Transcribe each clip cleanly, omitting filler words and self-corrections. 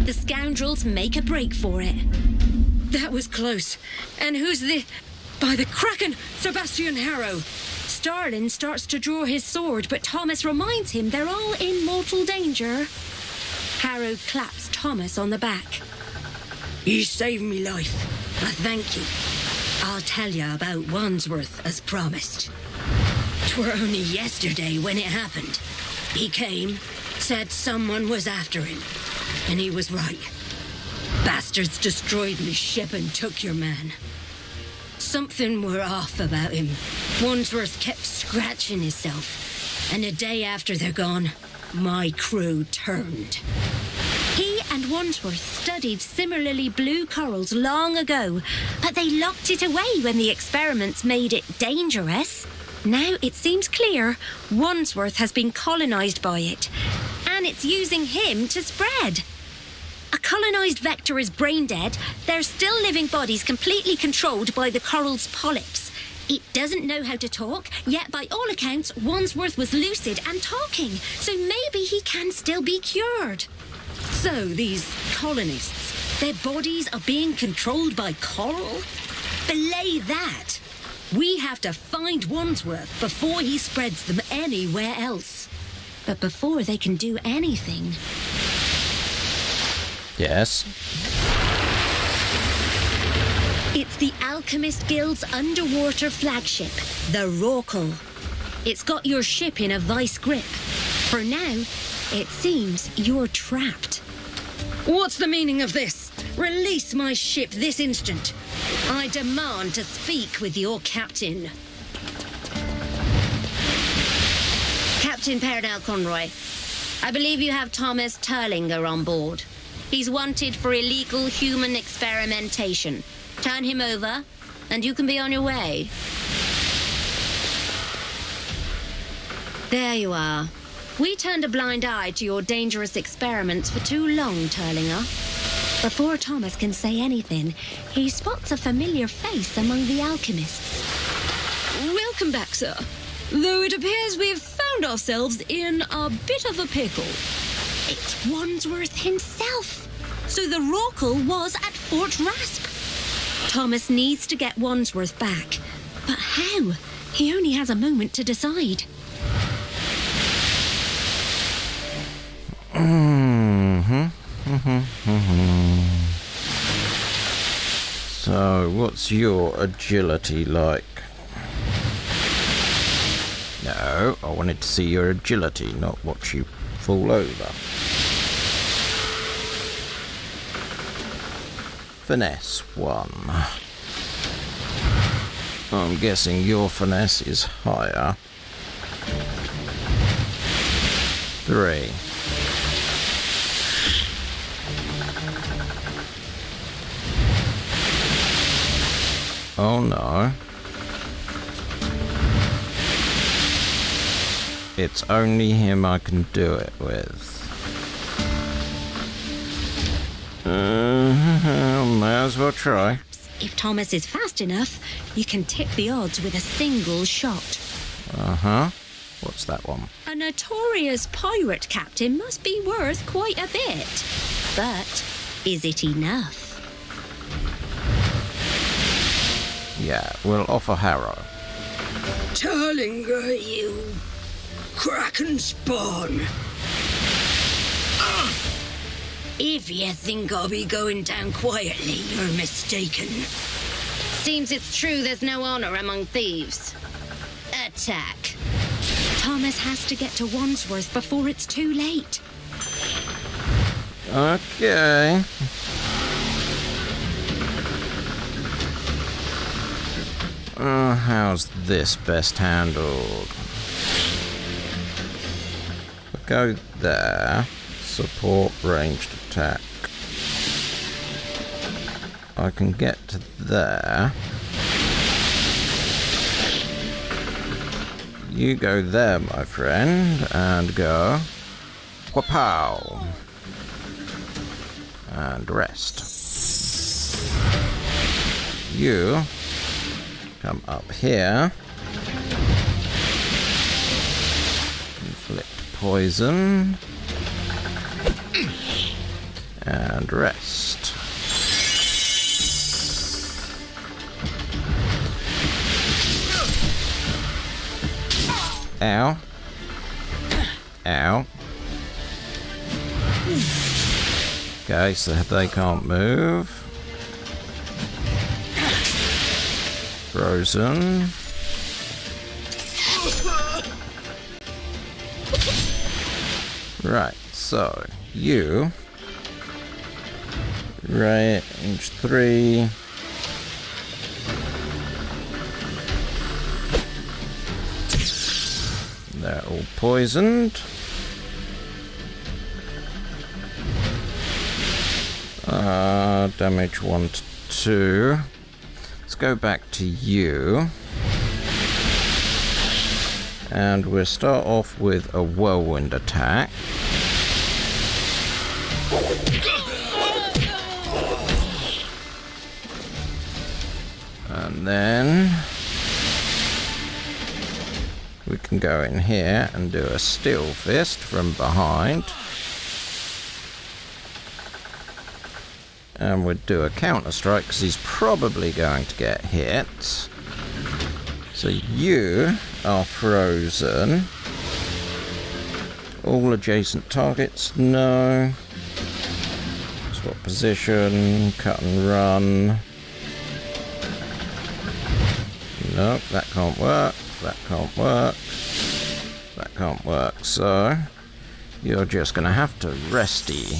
The Scoundrels make a break for it. That was close. And who's the... By the Kraken, Sebastian Harrow. Starlin starts to draw his sword, but Thomas reminds him they're all in mortal danger. Harrow claps Thomas on the back. You saved me life. I thank you. I'll tell you about Wandsworth as promised. 'Twere only yesterday when it happened. He came, said someone was after him, and he was right. Bastards destroyed me ship and took your man. Something were off about him. Wandsworth kept scratching himself, and the day after they're gone, my crew turned. He and Wandsworth studied similarly blue corals long ago, but they locked it away when the experiments made it dangerous. Now it seems clear Wandsworth has been colonized by it, and it's using him to spread. A colonized vector is brain dead. They're still living bodies completely controlled by the coral's polyps. It doesn't know how to talk, yet by all accounts, Wandsworth was lucid and talking, so maybe he can still be cured. So these colonists, their bodies are being controlled by coral? Belay that! We have to find Wandsworth before he spreads them anywhere else. But before they can do anything... Yes? It's the Alchemist Guild's underwater flagship, the Rorqual. It's got your ship in a vice grip. For now, it seems you're trapped. What's the meaning of this? Release my ship this instant. I demand to speak with your captain. Captain Perdal Conroy, I believe you have Thomas Turlinger on board. He's wanted for illegal human experimentation. Turn him over, and you can be on your way. There you are. We turned a blind eye to your dangerous experiments for too long, Turlinger. Before Thomas can say anything, he spots a familiar face among the alchemists. Welcome back, sir. Though it appears we've found ourselves in a bit of a pickle. It's Wandsworth himself. So the Rorqual was at Fort Rasp. Thomas needs to get Wandsworth back. But how? He only has a moment to decide. So, what's your agility like? No, I wanted to see your agility, not watch you fall over. Finesse 1. I'm guessing your finesse is higher. 3. Oh no. It's only him I can do it with. May as well try. If Thomas is fast enough, you can tip the odds with a single shot. Uh-huh. What's that one? A notorious pirate captain must be worth quite a bit. But is it enough? Yeah, we'll offer Harrow. Turlinger, you Kraken spawn. If you think I'll be going down quietly, you're mistaken. Seems it's true there's no honor among thieves. Attack. Thomas has to get to Wandsworth before it's too late. Okay. How's this best handled? We'll go there. Support ranged attack. I can get to there. You go there, my friend, and go. Wapow! And rest. You come up here. Inflict poison. And rest. Ow. Ow. Okay, so they can't move. Frozen. Right, so you range 3. They're all poisoned. Damage 1 to 2. Let's go back to you. And we'll start off with a whirlwind attack. And then we can go in here and do a steel fist from behind. And we'd do a counter strike because he's probably going to get hit. So you are frozen. All adjacent targets, no. Swap position, cut and run. Nope, that can't work. That can't work. That can't work. So you're just going to have to resty.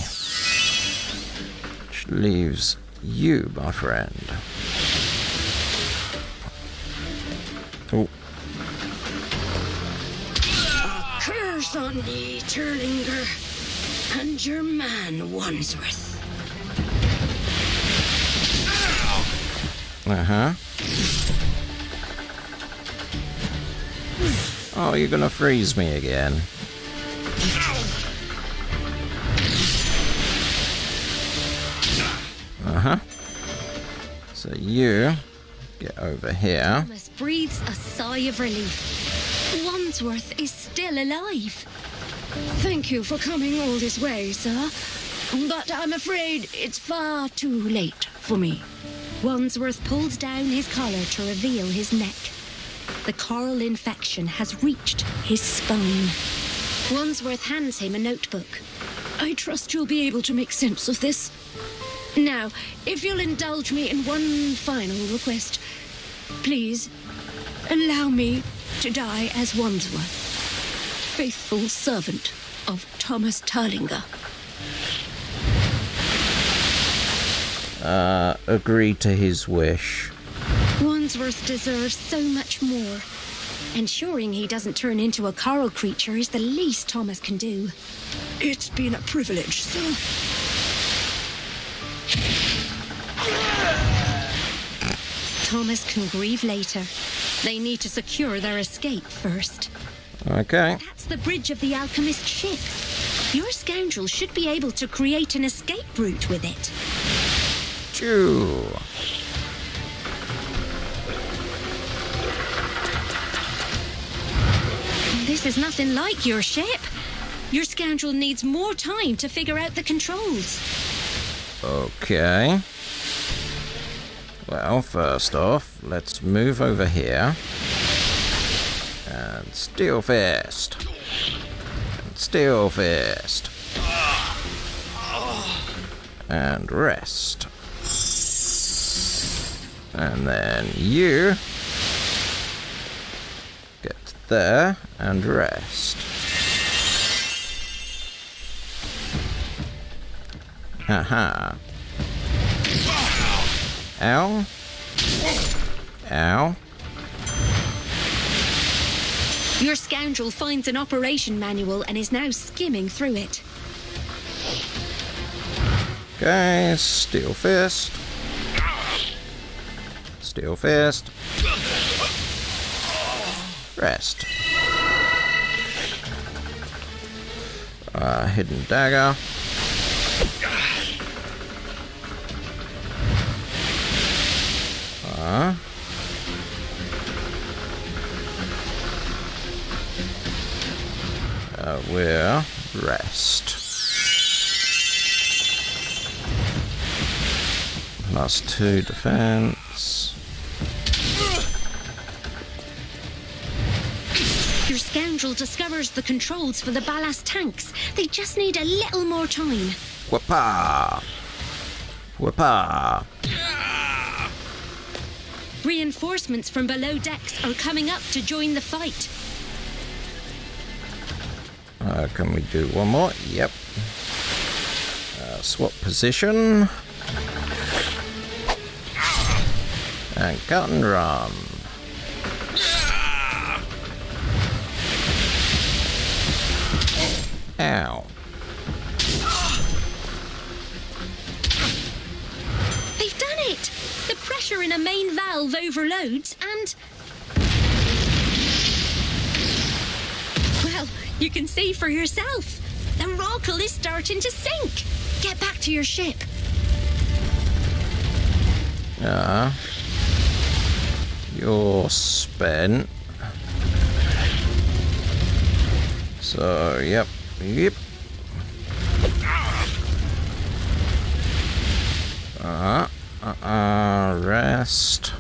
Which leaves you, my friend. Oh. A curse on thee, Turlinger, and your man, Wandsworth. Uh-huh. Oh, you're gonna freeze me again. Uh-huh. So you get over here. Thomas breathes a sigh of relief. Wandsworth is still alive. Thank you for coming all this way, sir. But I'm afraid it's far too late for me. Wandsworth pulls down his collar to reveal his neck. The coral infection has reached his spine. Wandsworth hands him a notebook. I trust you'll be able to make sense of this. Now, if you'll indulge me in one final request, please allow me to die as Wandsworth, faithful servant of Thomas Turlinger. Agree to his wish. Wandsworth deserves so much more. Ensuring he doesn't turn into a coral creature is the least Thomas can do. It's been a privilege, sir. Thomas can grieve later. They need to secure their escape first. Okay. That's the bridge of the alchemist ship. Your scoundrel should be able to create an escape route with it. Choo. This is nothing like your ship. Your scoundrel needs more time to figure out the controls. Okay. Well, first off, let's move over here. And steel fist. And steel fist. And rest. And then you get there and rest. Haha. Ow. Ow. Your scoundrel finds an operation manual and is now skimming through it. Okay, steel fist. Steel fist. Rest. Hidden dagger. We'll rest. +2 defense. Your scoundrel discovers the controls for the ballast tanks. They just need a little more time. Whoopah! Whoopah! Reinforcements from below decks are coming up to join the fight. Can we do one more? Yep. Swap position. And cut and run. Ow. They've done it! The pressure in a main valve overloads and... Well, you can see for yourself. The Rockle is starting to sink. Get back to your ship. You're spent. So, yep. Rest.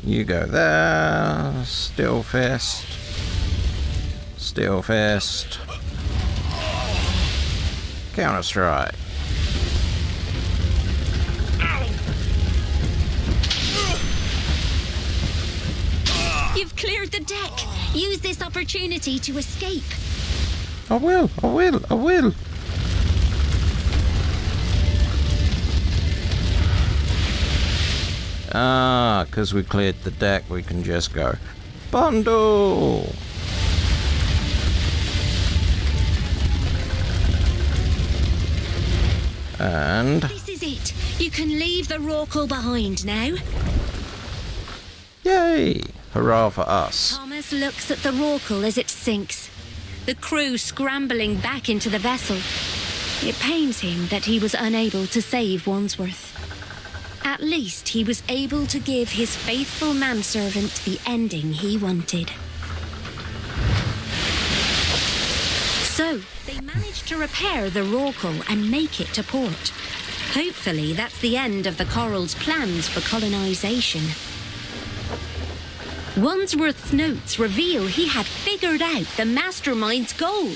You go there. Still fist. Still fist. Counter strike. You've cleared the deck. Use this opportunity to escape. I will. Because we cleared the deck, we can just go bundle. And This is it. You can leave the Rockle behind now. yay! Hurrah for us. Thomas looks at the Rockle as it sinks. The crew scrambling back into the vessel. It pains him that he was unable to save Wandsworth. At least he was able to give his faithful manservant the ending he wanted. So, they managed to repair the Rockle and make it to port. Hopefully that's the end of the Coral's plans for colonization. Wandsworth's notes reveal he had figured out the Mastermind's goal: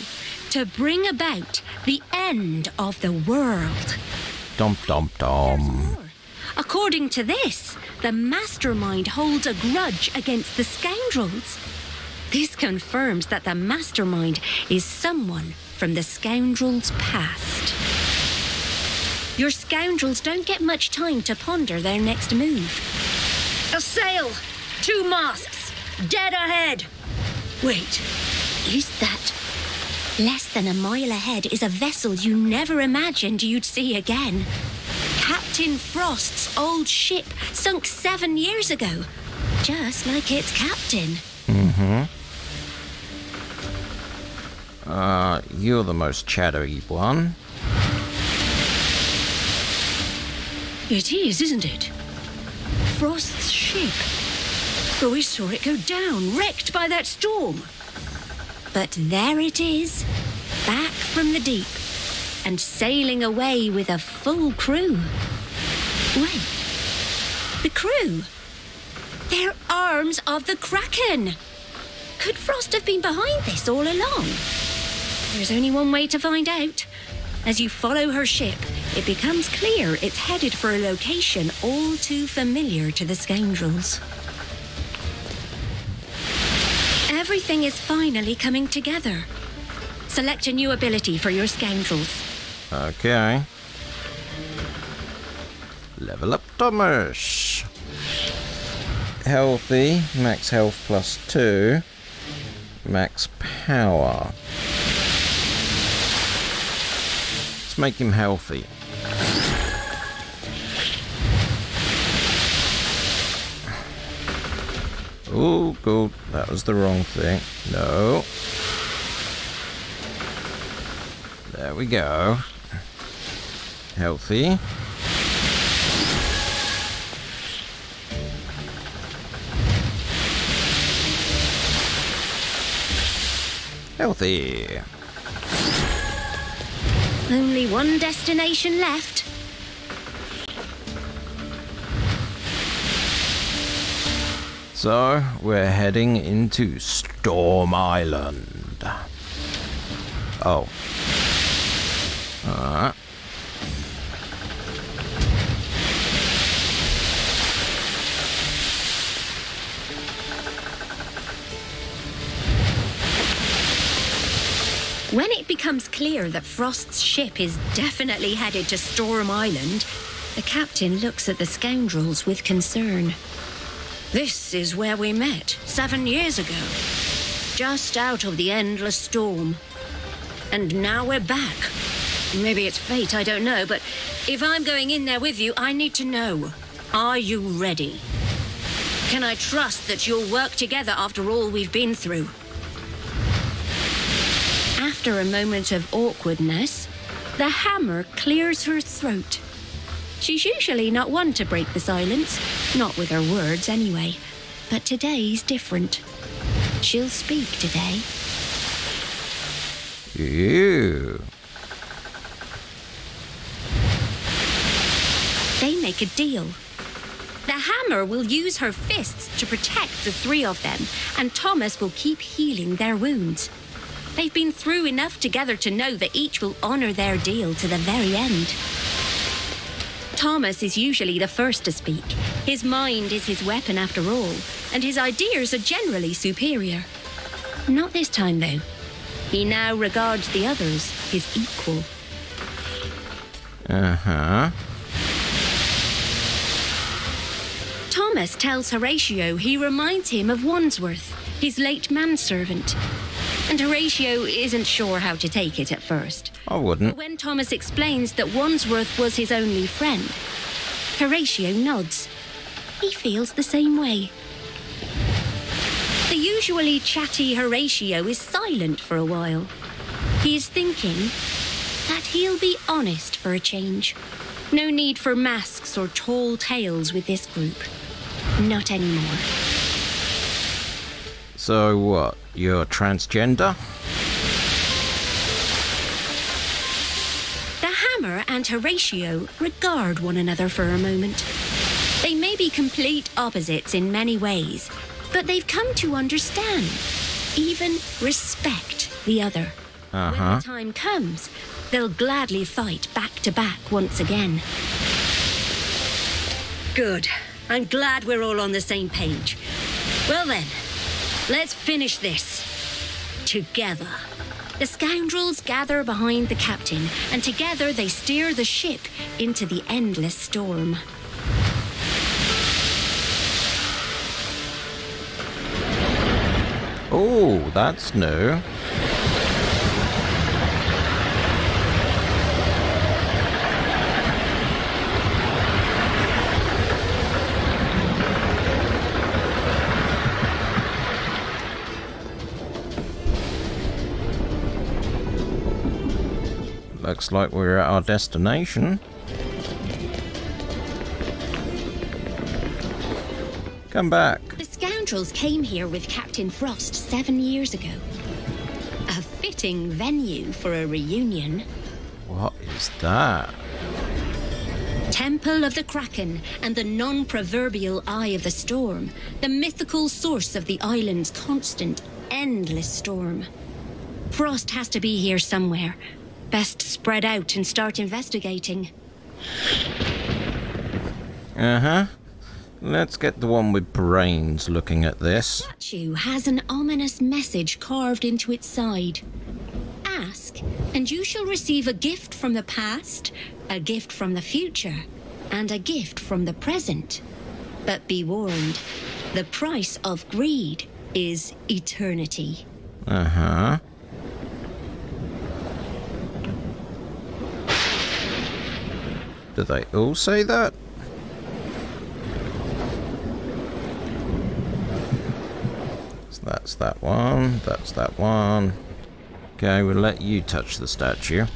to bring about the end of the world. Dum dum dum. According to this, the Mastermind holds a grudge against the Scoundrels. This confirms that the Mastermind is someone from the Scoundrels' past. Your Scoundrels don't get much time to ponder their next move. A sail! 2 masts! Dead ahead! Wait, is that... Less than a mile ahead is a vessel you never imagined you'd see again. Captain Frost's old ship sunk 7 years ago, just like its captain. You're the most chattery one. It is, isn't it? Frost's ship. But we saw it go down, wrecked by that storm. But there it is, back from the deep, and sailing away with a full crew. Wait, the crew? They're arms of the Kraken. Could Frost have been behind this all along? There's only one way to find out. As you follow her ship, it becomes clear it's headed for a location all too familiar to the Scoundrels. Everything is finally coming together. Select a new ability for your Scoundrels. Okay. Level up Thomas. Healthy, max health +2, max power. Let's make him healthy. Oh, good. That was the wrong thing. No. There we go. Healthy. Healthy. Only one destination left. So, we're heading into Storm Island. Oh. Alright. When it becomes clear that Frost's ship is definitely headed to Storm Island, the captain looks at the Scoundrels with concern. This is where we met 7 years ago. Just out of the endless storm. And now we're back. Maybe it's fate, I don't know, but if I'm going in there with you, I need to know. Are you ready? Can I trust that you'll work together after all we've been through? After a moment of awkwardness, the hammer clears her throat. She's usually not one to break the silence, not with her words anyway, but today's different. She'll speak today. Ew. They make a deal. The hammer will use her fists to protect the three of them, and Thomas will keep healing their wounds. They've been through enough together to know that each will honor their deal to the very end. Thomas is usually the first to speak. His mind is his weapon after all, and his ideas are generally superior. Not this time, though. He now regards the others his equal. Uh-huh. Thomas tells Horatio he reminds him of Wandsworth, his late manservant. And Horatio isn't sure how to take it at first. I wouldn't. But when Thomas explains that Wandsworth was his only friend, Horatio nods. He feels the same way. The usually chatty Horatio is silent for a while. He is thinking that he'll be honest for a change. No need for masks or tall tales with this group. Not anymore. So what? You're transgender? The hammer and Horatio regard one another for a moment. They may be complete opposites in many ways, but they've come to understand, even respect the other. When the time comes, they'll gladly fight back to back once again. Good. I'm glad we're all on the same page. Well then, let's finish this. Together. The Scoundrels gather behind the captain, and together they steer the ship into the endless storm. Oh, that's new. Looks like we're at our destination. Come back. The Scoundrels came here with Captain Frost 7 years ago. A fitting venue for a reunion. What is that? Temple of the Kraken and the non-proverbial Eye of the Storm, the mythical source of the island's constant, endless storm. Frost has to be here somewhere. Best spread out and start investigating. Uh-huh. Let's get the one with brains looking at this. The statue has an ominous message carved into its side. Ask, and you shall receive a gift from the past, a gift from the future, and a gift from the present. But be warned, the price of greed is eternity. Uh-huh. Do they all say that? So that's that one, that's that one. Okay, we'll let you touch the statue.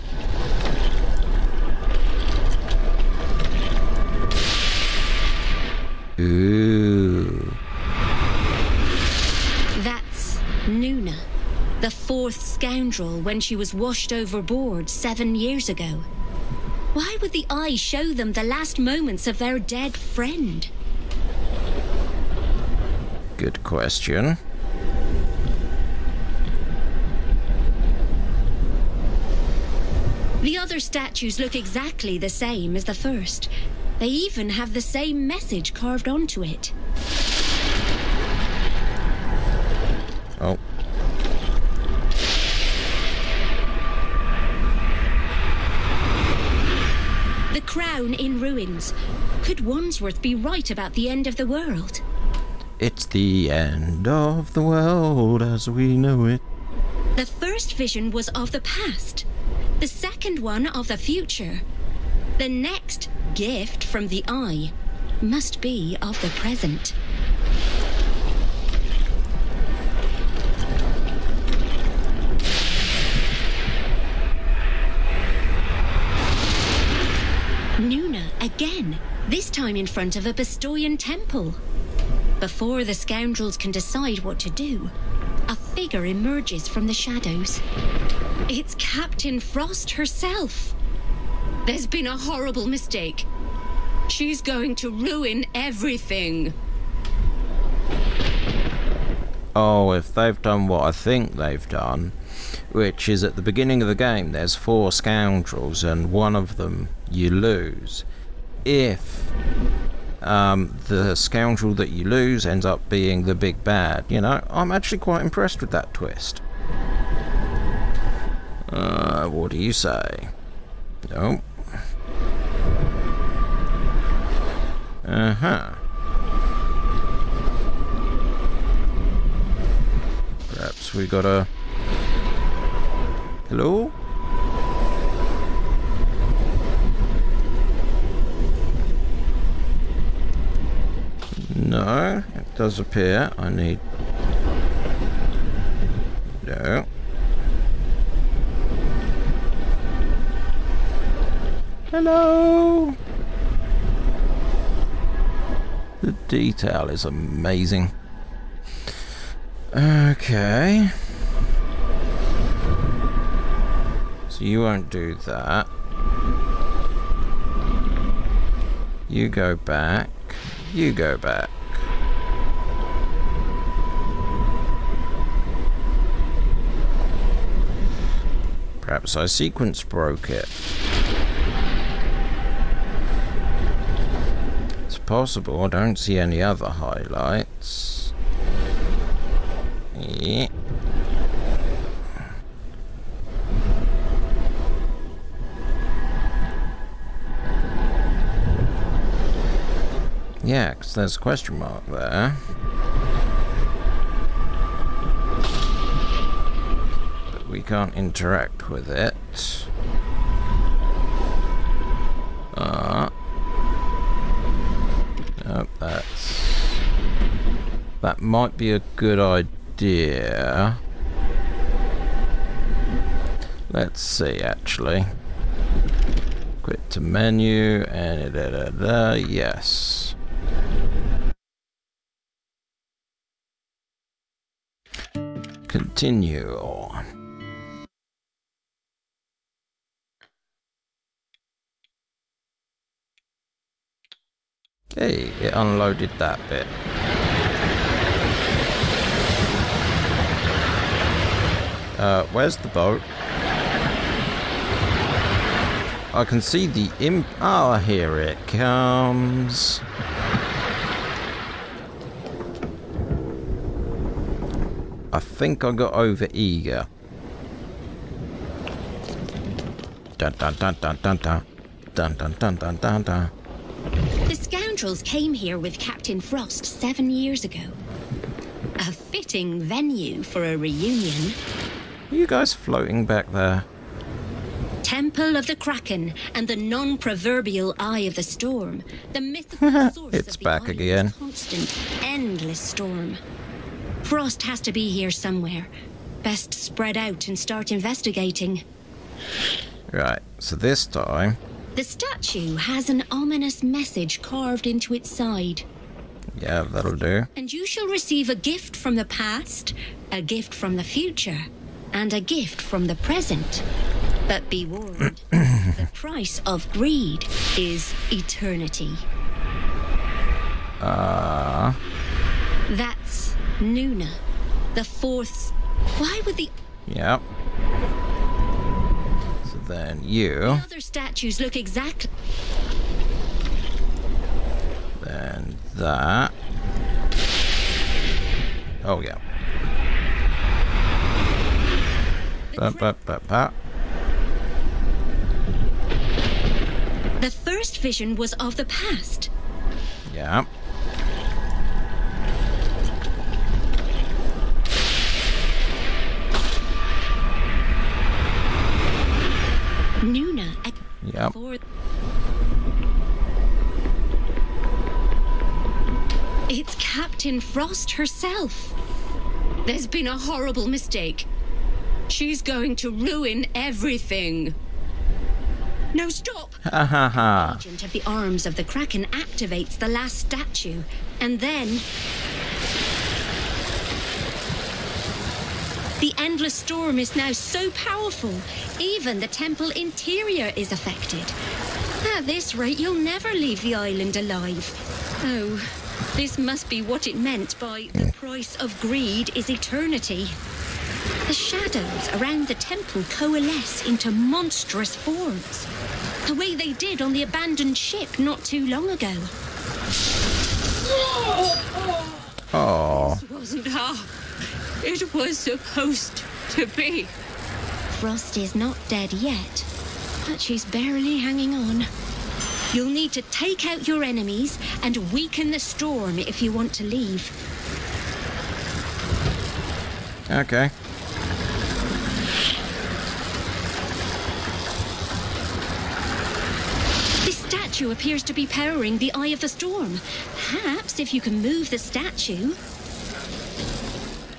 Ooh. That's Nuna, the fourth scoundrel when she was washed overboard 7 years ago. Why would the eye show them the last moments of their dead friend? Good question. The other statues look exactly the same as the first. They even have the same message carved onto it. Oh. The crown in ruins. Could Wandsworth be right about the end of the world? It's the end of the world as we know it. The first vision was of the past. The second one of the future. The next gift from the eye must be of the present. Nuna again, this time in front of a Bastoian temple. Before the Scoundrels can decide what to do, a figure emerges from the shadows. It's Captain Frost herself. There's been a horrible mistake. She's going to ruin everything. Oh, if they've done what I think they've done, which is at the beginning of the game there's 4 scoundrels and one of them you lose. If the scoundrel that you lose ends up being the big bad, you know, I'm actually quite impressed with that twist. What do you say? No. Perhaps we got a... Hello? No, it does appear I need... No. Hello! The detail is amazing. Okay. So you won't do that. You go back. You go back. Perhaps I sequence broke it. It's possible. I don't see any other highlights. Yeah. Yeah, because there's a question mark there. But we can't interact with it. Nope, that might be a good idea. Let's see, actually. Quit to menu and yes. Continue on. Hey, it unloaded that bit. Where's the boat? I can see the imp. Oh, here it comes. I think I got over eager. Dun dun dun dun dun dun dun dun dun dun dun dun. The Scoundrels came here with Captain Frost 7 years ago. A fitting venue for a reunion. Are you guys floating back there? Temple of the Kraken and the non-proverbial Eye of the Storm. The mythical source It's of the back island's again. constant, endless storm. Frost has to be here somewhere. Best spread out and start investigating. Right, so this time... The statue has an ominous message carved into its side. Yeah, that'll do. And you shall receive a gift from the past, a gift from the future, and a gift from the present. But be warned, the price of greed is eternity. That's Nuna, the fourth... Why would the... Yep. So then you... The other statues look exactly... Then that. Oh, yeah. The first vision was of the past. Yeah. Nuna. Yep. It's Captain Frost herself. There's been a horrible mistake. She's going to ruin everything. No, stop! Ha ha ha. The agent of the arms of the Kraken activates the last statue, and then... The endless storm is now so powerful, even the temple interior is affected. At this rate, you'll never leave the island alive. Oh, this must be what it meant by the price of greed is eternity. The shadows around the temple coalesce into monstrous forms, the way they did on the abandoned ship not too long ago. Oh. This wasn't how it was supposed to be. Frost is not dead yet, but she's barely hanging on. You'll need to take out your enemies and weaken the storm if you want to leave. Okay. This statue appears to be powering the Eye of the Storm. Perhaps if you can move the statue...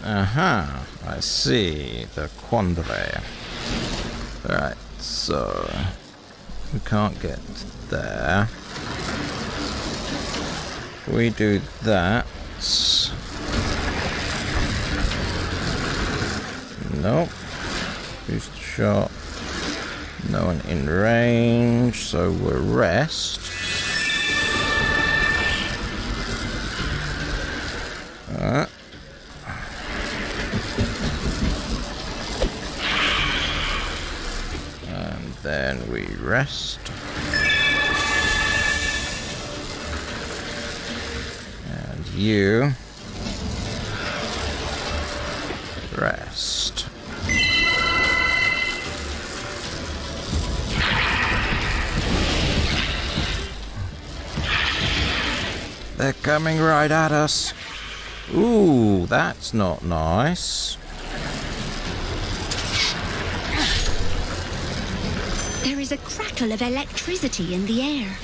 Uh-huh. I see. The quandary. Right, so... We can't get there. We do that. Nope. Boost shot. No one in range, so we'll rest. And then we rest. And you rest. They're coming right at us. Ooh, that's not nice. There is a crackle of electricity in the air.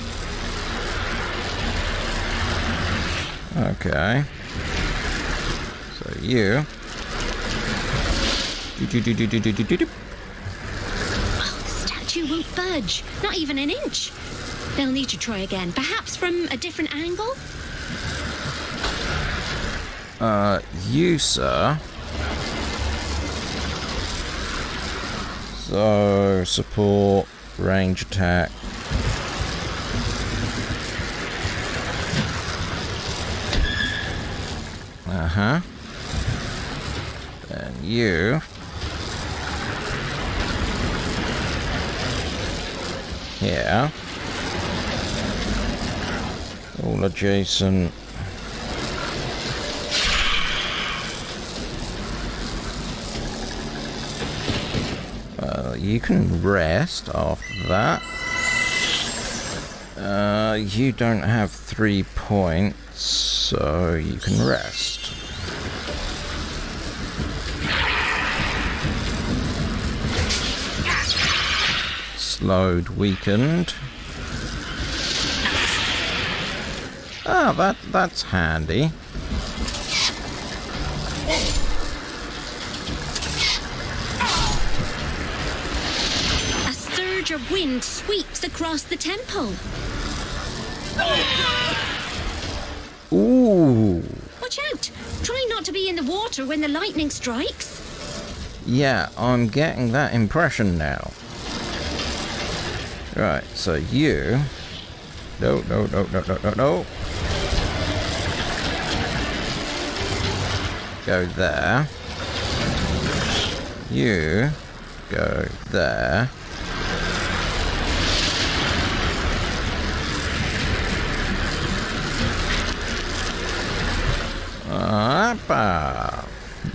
Okay. So you. Oh, the statue won't budge. Not even an inch. They'll need to try again. Perhaps from a different angle? You, sir. So, support, range attack. Uh-huh. Then you. Yeah. All adjacent. You can rest after that. You don't have 3 points, so you can rest. Slowed, weakened. Ah, that's handy. Of wind sweeps across the temple. Ooh. Watch out! Try not to be in the water when the lightning strikes. Yeah, I'm getting that impression now. Right, so you... No. go there. You go there.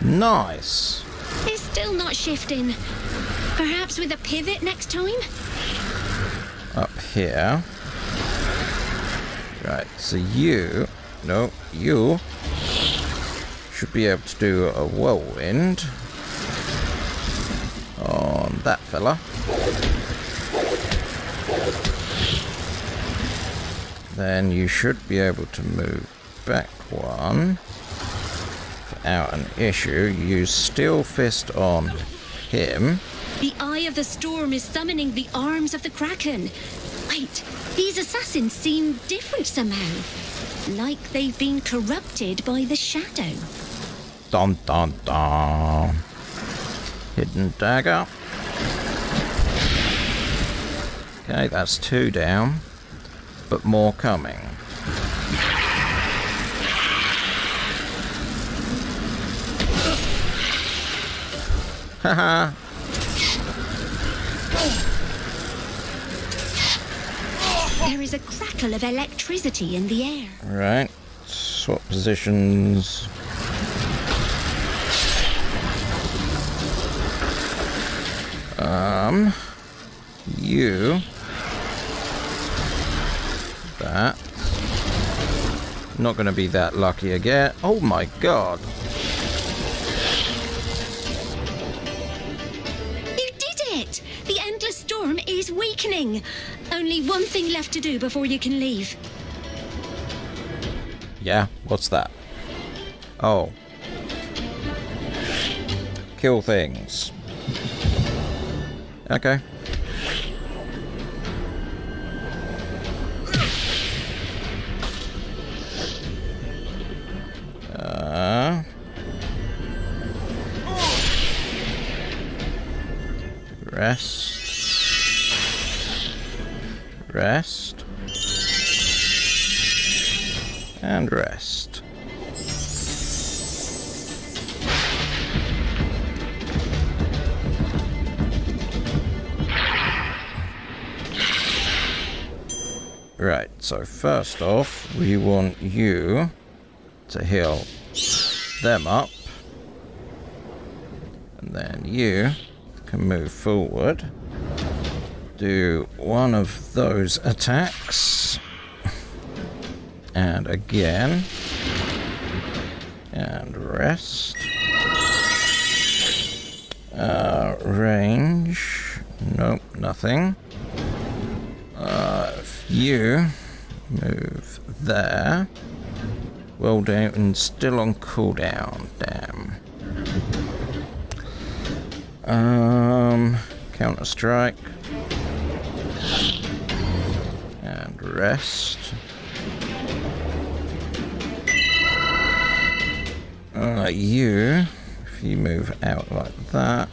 Nice. It's still not shifting. Perhaps with a pivot next time? Up here. Right, so you... No, you should be able to do a whirlwind on that fella. Then you should be able to move back one. Without an issue, use Steel Fist on him. The Eye of the Storm is summoning the arms of the Kraken. Wait, these assassins seem different somehow. Like they've been corrupted by the shadow. Dun dun dun. Hidden dagger. Okay, that's 2 down. But more coming. Haha. There is a crackle of electricity in the air. Right. Swap positions. You. That. Not going to be that lucky again. Oh my god. You did it! The Endless Storm is weakening. Only one thing left to do before you can leave. Yeah, what's that? Oh. Kill things. Okay. Rest. And rest. Right, so first off, we want you to heal them up. And then you can move forward. Do one of those attacks. And again. And rest. Range. Nope, nothing. You move there. Well down and still on cooldown. Damn. Counter strike. And rest. You, if you move out like that.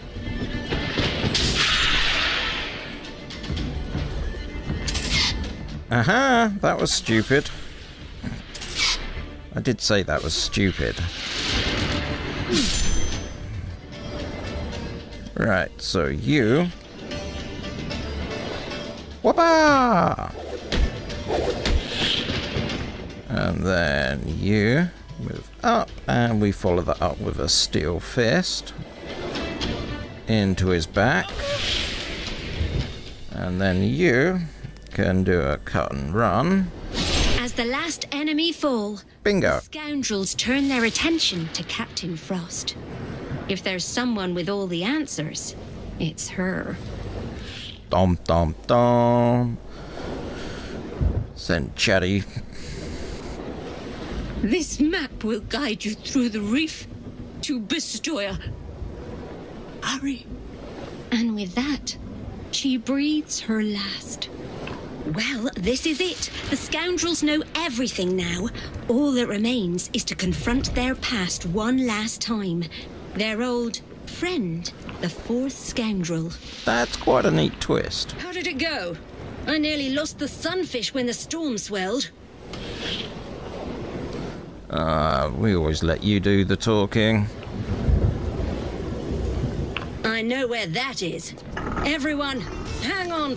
Aha! That was stupid. I did say that was stupid. Right, so you... Whoopah! And then you move up, and we follow that up with a Steel Fist into his back. And then you can do a cut and run. As the last enemy fall, Bingo. the Scoundrels turn their attention to Captain Frost. If there's someone with all the answers, it's her. Dom dom dom. Send Chatty. This map will guide you through the reef to Bestoya. Hurry. And with that, she breathes her last. Well, this is it. The Scoundrels know everything now. All that remains is to confront their past one last time. Their old friend, the fourth Scoundrel. That's quite a neat twist. How did it go? I nearly lost the sunfish when the storm swelled. We always let you do the talking. I know where that is. Everyone, hang on.